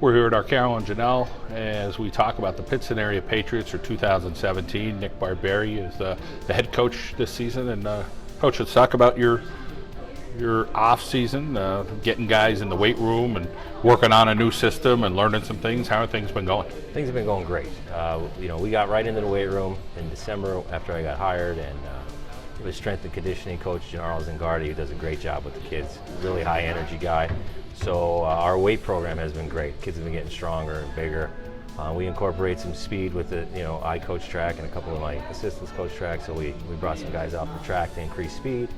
We're here at our Carol and Janelle as we talk about the Pittston area Patriots for 2017. Nick Barberi is the head coach this season. And Coach, let's talk about your off season, getting guys in the weight room and working on a new system and learning some things. How have things been going? Things have been going great. We got right into the weight room in December after I got hired, and with strength and conditioning coach Gennaro Zangardi, who does a great job with the kids. Really high energy guy. So our weight program has been great. Kids have been getting stronger and bigger. We incorporate some speed with the, I coach track and a couple of my assistants coach track. So we brought some guys out for track to increase speed.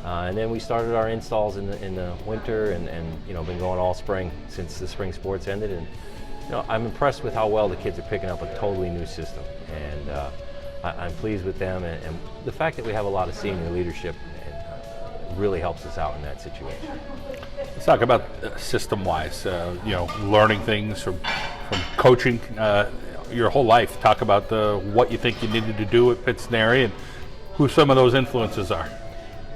And then we started our installs in the winter and been going all spring since the spring sports ended. And I'm impressed with how well the kids are picking up a totally new system. And I'm pleased with them. And the fact that we have a lot of senior leadership really helps us out in that situation. Let's talk about system-wise, learning things from coaching your whole life. Talk about what you think you needed to do at Pittston area and who some of those influences are.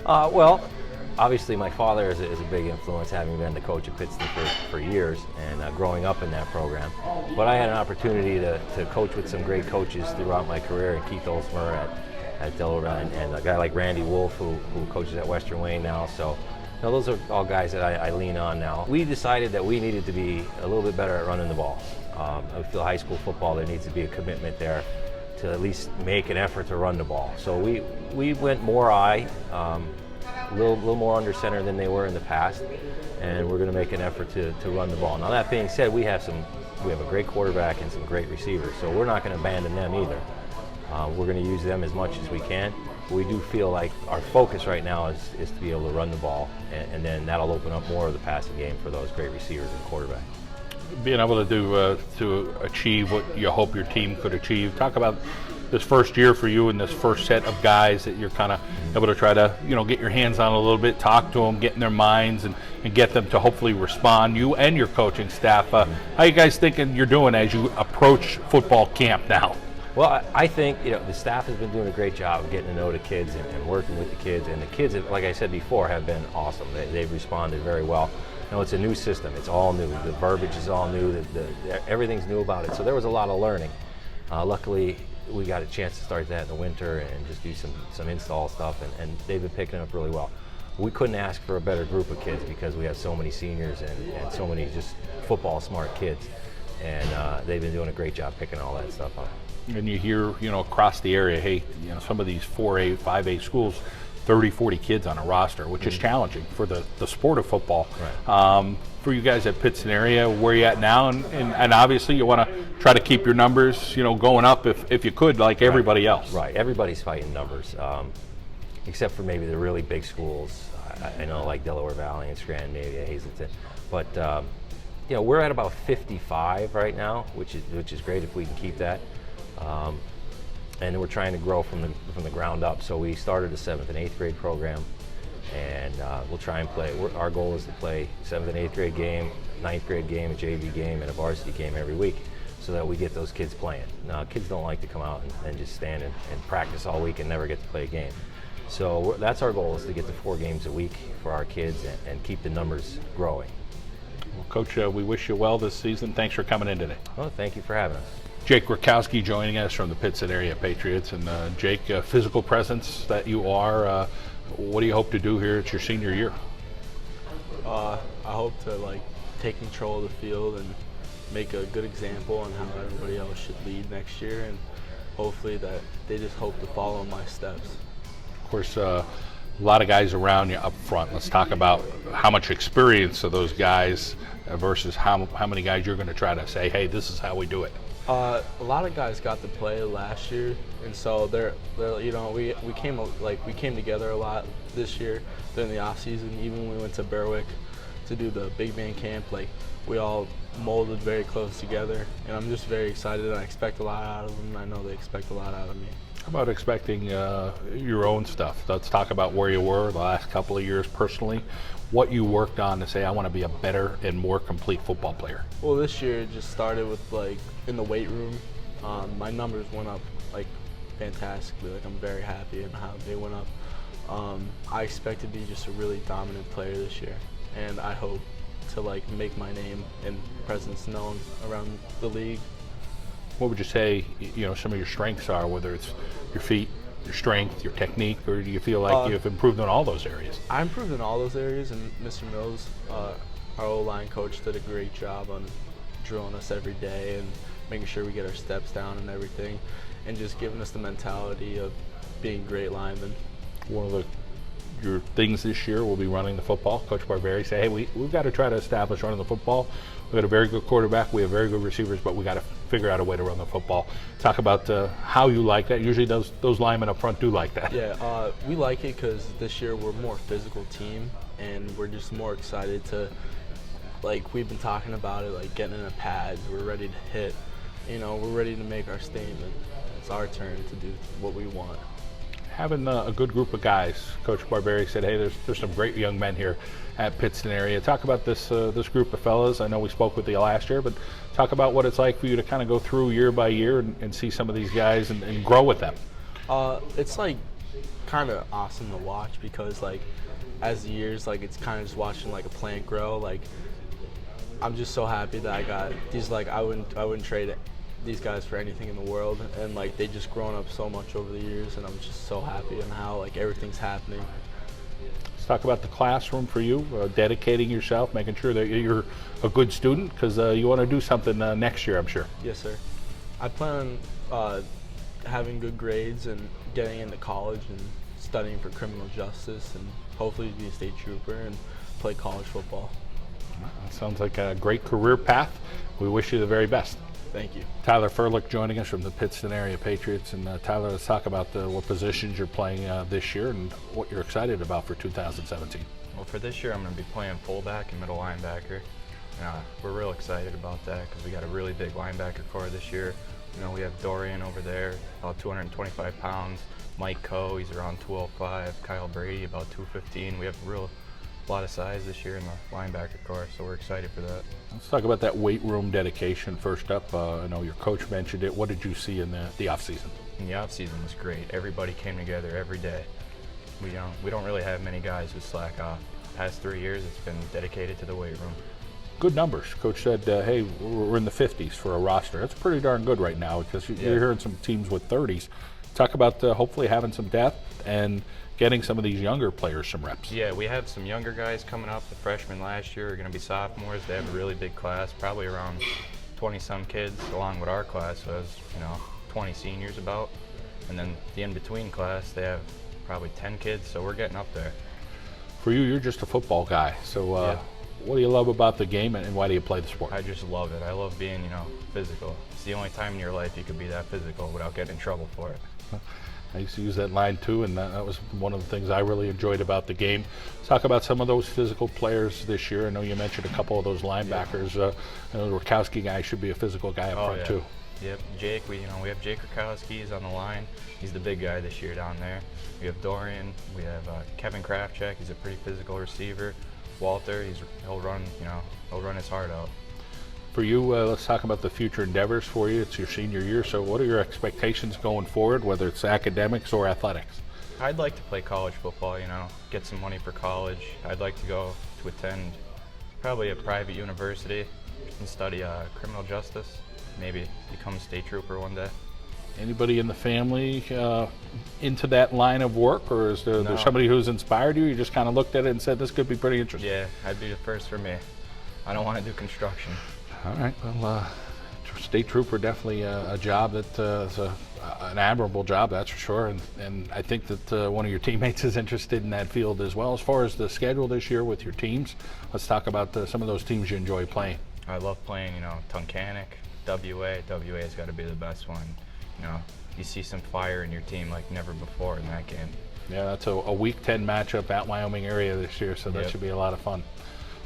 Well, obviously my father is a big influence, having been the coach at Pittston for years and growing up in that program. But I had an opportunity to coach with some great coaches throughout my career, and Keith Olsmer at Delaware, and a guy like Randy Wolf who coaches at Western Wayne now. So those are all guys that I lean on now. We decided that we needed to be a little bit better at running the ball. I feel high school football, there needs to be a commitment there to at least make an effort to run the ball. So we went more a little more under center than they were in the past, and we're going to make an effort to run the ball. Now that being said, we have a great quarterback and some great receivers, so we're not going to abandon them either. We're going to use them as much as we can. But we do feel like our focus right now is to be able to run the ball, and then that'll open up more of the passing game for those great receivers and quarterback. Being able to achieve what you hope your team could achieve. Talk about this first year for you and this first set of guys that you're kind of able to try to get your hands on a little bit, talk to them, get in their minds, and get them to hopefully respond. You and your coaching staff. How you guys thinking you're doing as you approach football camp now? Well, I think the staff has been doing a great job of getting to know the kids and working with the kids. And the kids, like I said before, have been awesome. They've responded very well. It's a new system. It's all new. The verbiage is all new. Everything's new about it. So there was a lot of learning. Luckily, we got a chance to start that in the winter and just do some install stuff, and they've been picking up really well. We couldn't ask for a better group of kids because we have so many seniors and so many just football smart kids. And they've been doing a great job picking all that stuff up. And you hear, across the area, hey, some of these 4A, 5A schools, 30, 40 kids on a roster, which is challenging for the sport of football. Right. For you guys at Pittston area, where you at now? And obviously you want to try to keep your numbers, going up if you could, like everybody else. Right. Everybody's fighting numbers, except for maybe the really big schools. I know like Delaware Valley and Scranton, maybe Hazleton. But we're at about 55 right now, which is great if we can keep that. And we're trying to grow from the ground up. So we started a 7th and 8th grade program, and we'll try and play. Our goal is to play 7th and 8th grade game, 9th grade game, a JV game, and a varsity game every week, so that we get those kids playing. Now, kids don't like to come out and just stand and practice all week and never get to play a game. So that's our goal, is to get to 4 games a week for our kids and keep the numbers growing. Well, Coach, we wish you well this season. Thanks for coming in today. Well, thank you for having us. Jake Rakowski joining us from the Pittston area Patriots. And Jake, physical presence that you are, what do you hope to do here? It's your senior year. I hope to take control of the field and make a good example on how everybody else should lead next year, and hopefully that they just hope to follow my steps. Of course, a lot of guys around you up front. Let's talk about how much experience of those guys versus how many guys you're going to try to say, hey, this is how we do it. A lot of guys got to play last year, and so we came together a lot this year during the off season. Even when we went to Berwick to do the big man camp, we all molded very close together, and I'm just very excited, and I expect a lot out of them, and I know they expect a lot out of me. How about expecting your own stuff? Let's talk about where you were the last couple of years personally, what you worked on to say, I want to be a better and more complete football player. Well, this year it just started with in the weight room. My numbers went up fantastically. I'm very happy in how they went up. I expect to be just a really dominant player this year, and I hope to like make my name and presence known around the league. What would you say, some of your strengths are, whether it's your feet, your strength, your technique, or do you feel like you've improved in all those areas? I improved in all those areas, and Mr. Mills, our O-line coach, did a great job on drilling us every day and making sure we get our steps down and everything, and just giving us the mentality of being great linemen. One of your things this year will be running the football. Coach Barberi said, hey, we've got to try to establish running the football. We've got a very good quarterback. We have very good receivers, but we got to figure out a way to run the football. Talk about how you like that. Usually those linemen up front do like that. Yeah, we like it because this year we're a more physical team, and we're just more excited to, like, we've been talking about it, like getting in the pads. We're ready to hit. We're ready to make our statement. It's our turn to do what we want. Having a good group of guys, Coach Barberi said, hey, there's some great young men here at Pittston area. Talk about this group of fellas. I know we spoke with you last year, but talk about what it's like for you to kind of go through year by year and see some of these guys and grow with them. It's like kind of awesome to watch because like as the years, like it's kind of just watching like a plant grow. Like I'm just so happy that I got these. Like I wouldn't trade these guys for anything in the world, and like they just grown up so much over the years, and I'm just so happy and how like everything's happening. Let's talk about the classroom for you, dedicating yourself, making sure that you're a good student, because you want to do something next year, I'm sure. Yes, sir. I plan on having good grades and getting into college and studying for criminal justice and hopefully be a state trooper and play college football. That sounds like a great career path. We wish you the very best. Thank you. Tyler Firlock joining us from the Pittston area Patriots. And Tyler, let's talk about what positions you're playing this year and what you're excited about for 2017. Well, for this year, I'm going to be playing fullback and middle linebacker. We're real excited about that because we got a really big linebacker core this year. We have Dorian over there, about 225 pounds. Mike Coe, he's around 205. Kyle Brady, about 215. We have a lot of size this year in the linebacker core, so we're excited for that. Let's talk about that weight room dedication first up. I know your coach mentioned it. What did you see in the off season? And the off season was great. Everybody came together every day. We don't really have many guys who slack off. The past 3 years, it's been dedicated to the weight room. Good numbers. Coach said, hey, we're in the 50s for a roster. That's pretty darn good right now because you're hearing some teams with 30s. Talk about hopefully having some depth and getting some of these younger players some reps. Yeah, we have some younger guys coming up. The freshmen last year are going to be sophomores. They have a really big class, probably around 20-some kids along with our class. So it's 20 seniors about. And then the in-between class, they have probably 10 kids, so we're getting up there. For you, you're just a football guy. So what do you love about the game and why do you play the sport? I just love it. I love being, physical. It's the only time in your life you could be that physical without getting in trouble for it. I used to use that line too, and that was one of the things I really enjoyed about the game. Let's talk about some of those physical players this year. I know you mentioned a couple of those linebackers. I know the Rakowski guy should be a physical guy up front too. Yep, Jake. We have Jake Rakowski. He's on the line. He's the big guy this year down there. We have Dorian. We have Kevin Krafchek. He's a pretty physical receiver. Walter. He'll run his heart out. For you, let's talk about the future endeavors for you. It's your senior year, so what are your expectations going forward, whether it's academics or athletics? I'd like to play college football, get some money for college. I'd like to go to attend probably a private university and study criminal justice, maybe become a state trooper one day. Anybody in the family into that line of work, or is there somebody who's inspired you? You just kind of looked at it and said, this could be pretty interesting. Yeah, I'd be the first for me. I don't want to do construction. All right, well, state trooper, definitely a job that is an admirable job, that's for sure. And I think that one of your teammates is interested in that field as well. As far as the schedule this year with your teams, let's talk about some of those teams you enjoy playing. I love playing, Tunkhannock, WA. WA's got to be the best one. You see some fire in your team like never before in that game. Yeah, that's a Week 10 matchup at Wyoming area this year, so that should be a lot of fun.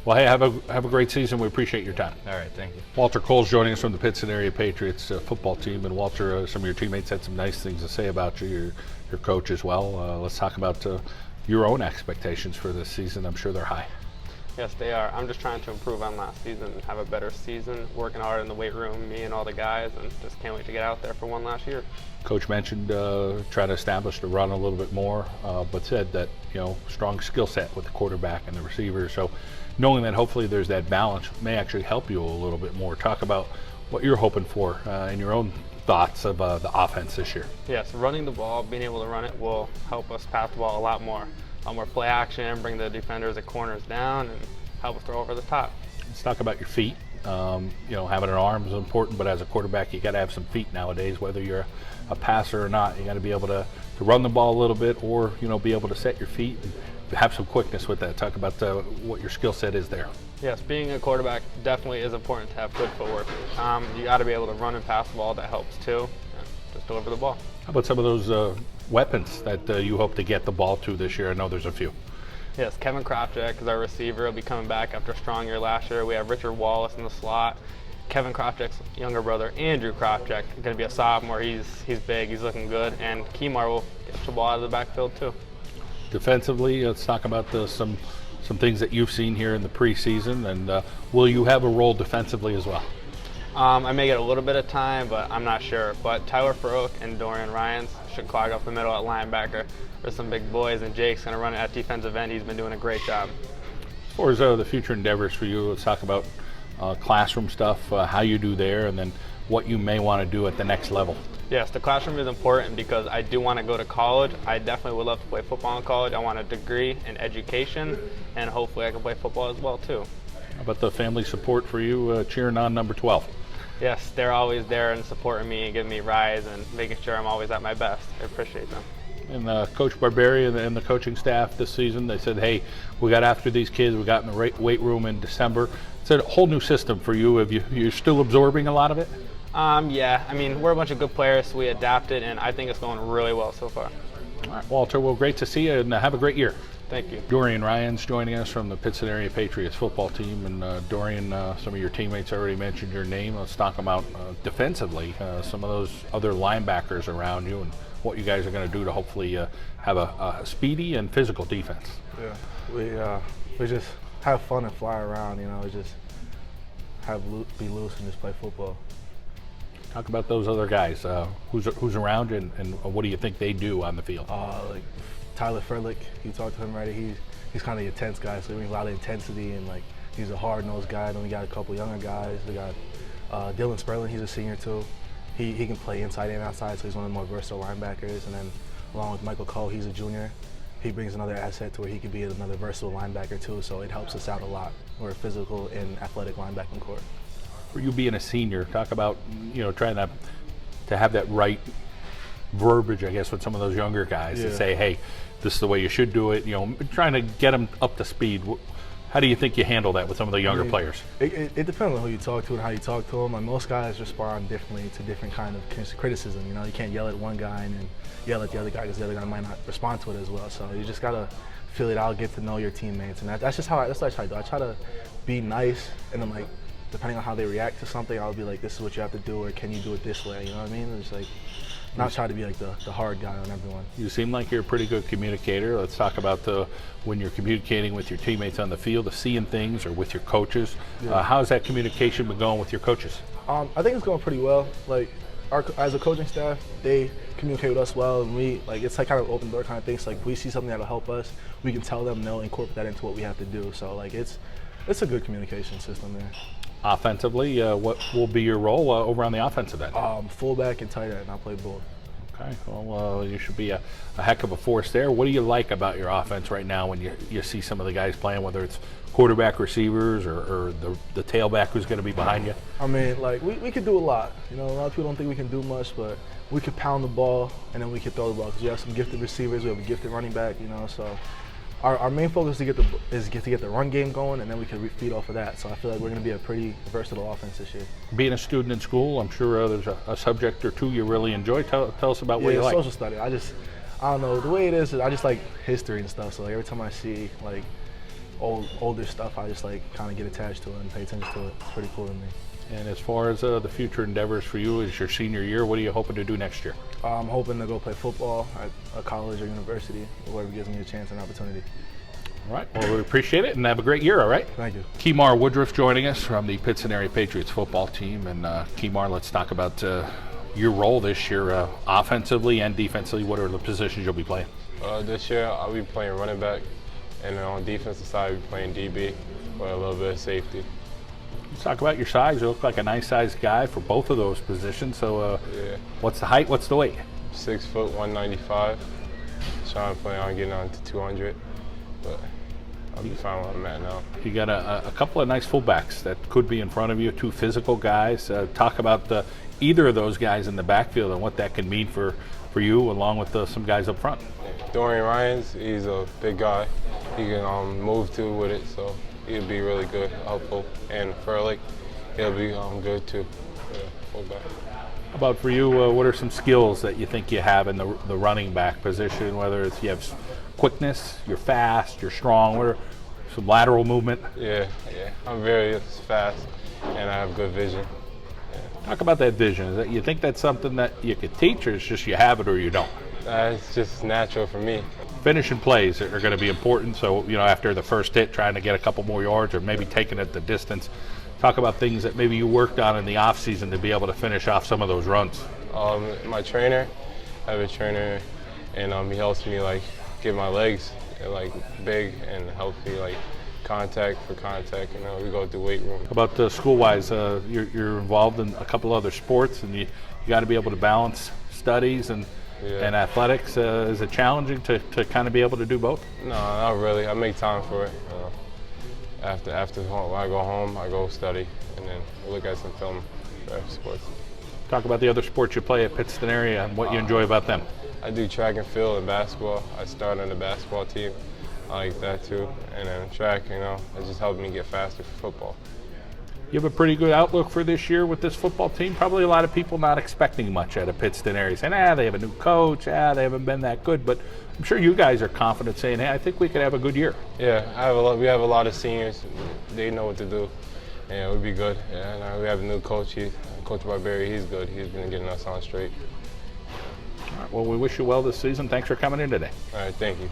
Well, hey, have a great season. We appreciate your time. All right, thank you. Walter Cole's joining us from the Pittston area Patriots football team. And Walter, some of your teammates had some nice things to say about you, your coach as well. Let's talk about your own expectations for this season. I'm sure they're high. Yes, they are. I'm just trying to improve on last season, have a better season, working hard in the weight room, me and all the guys, and just can't wait to get out there for one last year. Coach mentioned try to establish the run a little bit more, but said that strong skill set with the quarterback and the receiver. So knowing that hopefully there's that balance may actually help you a little bit more. Talk about what you're hoping for in your own thoughts of the offense this year. Yes, running the ball, being able to run it will help us pass the ball a lot more play action, bring the defenders at corners down, and help us throw over the top. Let's talk about your feet. Having an arm is important, but as a quarterback, you got to have some feet nowadays. Whether you're a passer or not, you got to be able to run the ball a little bit, or be able to set your feet and have some quickness with that. Talk about what your skill set is there. Yes, being a quarterback definitely is important to have good footwork. You got to be able to run and pass the ball. That helps too. And just deliver the ball. How about some of those weapons that you hope to get the ball to this year? I know there's a few. Yes, Kevin Kropchak is our receiver. He'll be coming back after a strong year last year. We have Richard Wallace in the slot. Kevin Kropchak's younger brother, Andrew Kropchak, is going to be a sophomore. He's big. He's looking good. And Kemar will get the ball out of the backfield too. Defensively, let's talk about some things that you've seen here in the preseason. And will you have a role defensively as well? I may get a little bit of time, but I'm not sure. But Tyler Firlock and Dorian Ryans should clog up the middle at linebacker. There's some big boys, and Jake's going to run it at defensive end. He's been doing a great job. As far as the future endeavors for you, let's talk about classroom stuff, how you do there, and then what you may want to do at the next level. Yes, the classroom is important because I do want to go to college. I definitely would love to play football in college. I want a degree in education, and hopefully I can play football as well too. How about the family support for you cheering on number 12? Yes, they're always there and supporting me and giving me rides and making sure I'm always at my best. I appreciate them. And Coach Barberi and the coaching staff this season, they said, hey, we got after these kids. We got in the weight room in December. It's a whole new system for you. You're still absorbing a lot of it? Yeah, I mean, we're a bunch of good players, so we adapted, and I think it's going really well so far. All right, Walter, well, great to see you, and have a great year. Thank you. Dorian Ryan's joining us from the Pittston area Patriots football team. And Dorian, some of your teammates already mentioned your name. Let's talk about defensively, some of those other linebackers around you and what you guys are going to do to hopefully have a speedy and physical defense. Yeah, we just have fun and fly around, just be loose and just play football. Talk about those other guys. Who's around you, and what do you think they do on the field? Like Tyler Firlock, you talked to him already. He's kind of the intense guy, so he brings a lot of intensity, and he's a hard-nosed guy. Then we got a couple younger guys. We got Dylan Sperling, he's a senior too. He can play inside and outside, so he's one of the more versatile linebackers. And then along with Michael Cole, he's a junior. He brings another asset to where he could be another versatile linebacker too, so it helps us out a lot. We're a physical and athletic linebacking corps. For you being a senior, talk about trying to have that right verbiage, I guess, with some of those younger guys to say, hey, this is the way you should do it. Trying to get them up to speed. How do you think you handle that with some of the younger players? It depends on who you talk to and how you talk to them. Like most guys respond differently to different kind of criticism. You can't yell at one guy and then yell at the other guy because the other guy might not respond to it as well. So you just gotta feel it out, get to know your teammates, and that's just what I try to do. I try to be nice, and then depending on how they react to something, I'll be like, this is what you have to do, or can you do it this way? You know what I mean? It's not try to be the hard guy on everyone. You seem like you're a pretty good communicator. Let's talk about when you're communicating with your teammates on the field, seeing things, or with your coaches. Yeah. How's that communication been going with your coaches? I think it's going pretty well. As a coaching staff, they communicate with us well, and it's kind of open door kind of thing. So if we see something that'll help us, we can tell them, no, incorporate that into what we have to do. So it's a good communication system there. Offensively, what will be your role over on the offensive end? Fullback and tight end. I'll play both. Okay, well, you should be a heck of a force there. What do you like about your offense right now when you see some of the guys playing, whether it's quarterback, receivers, or the tailback who's going to be behind you? I mean, we could do a lot. A lot of people don't think we can do much, but we could pound the ball and then we could throw the ball because we have some gifted receivers. We have a gifted running back. So our main focus is to get the run game going, and then we can feed off of that. So I feel like we're going to be a pretty versatile offense this year. Being a student in school, I'm sure there's a subject or two you really enjoy. Tell us about what you like. Social study. I don't know, the way it is I just like history and stuff. So every time I see older stuff, I just kind of get attached to it and pay attention to it. It's pretty cool to me. And as far as the future endeavors for you as your senior year, what are you hoping to do next year? I'm hoping to go play football at a college or university, wherever gives me a chance and opportunity. All right. Well, we appreciate it, and have a great year, all right? Thank you. Kemar Woodruff joining us from the Pittston area Patriots football team. And Kemar, let's talk about your role this year, offensively and defensively. What are the positions you'll be playing? This year, I'll be playing running back, and on the defensive side, I'll be playing DB. with a little bit of safety. Let's talk about your size. You look like a nice sized guy for both of those positions. So Yeah, what's the height? What's the weight? 6 foot, 195. Trying to plan on getting on to 200, but I'll be fine where I'm at now. You got a couple of nice fullbacks that could be in front of you, two physical guys. Talk about either of those guys in the backfield and what that can mean for you, along with some guys up front. Dorian Ryans, he's a big guy. He can move too with it, so he'll be really good, helpful. And Firlock, he'll be good too, fullback. How about for you, what are some skills that you think you have in the running back position, whether it's you have quickness, you're fast, you're strong, what are some lateral movement? Yeah, I'm very fast, and I have good vision. Talk about that vision. Is that you think that's something that you could teach, or it's just you have it or you don't? It's just natural for me. Finishing plays are going to be important. So, after the first hit, trying to get a couple more yards or maybe taking it the distance. Talk about things that maybe you worked on in the off season to be able to finish off some of those runs. My trainer, I have a trainer, and he helps me get my legs big and healthy, contact for contact. We go to the weight room. How about school-wise? You're involved in a couple other sports, and you got to be able to balance studies and athletics. Is it challenging to kind of be able to do both? No, not really. I make time for it. After when I go home, I go study, and then look at some film for sports. Talk about the other sports you play at Pittston area and what you enjoy about them. I do track and field and basketball. I started on the basketball team. I like that too. And then track, it just helped me get faster for football. You have a pretty good outlook for this year with this football team. Probably a lot of people not expecting much out of Pittston area, saying, they have a new coach, they haven't been that good. But I'm sure you guys are confident saying, I think we could have a good year. Yeah, we have a lot of seniors. They know what to do, and it would be good. Yeah, and we have a new coach, Coach Barberi. He's good. He's been getting us on straight. All right, well, we wish you well this season. Thanks for coming in today. All right, thank you.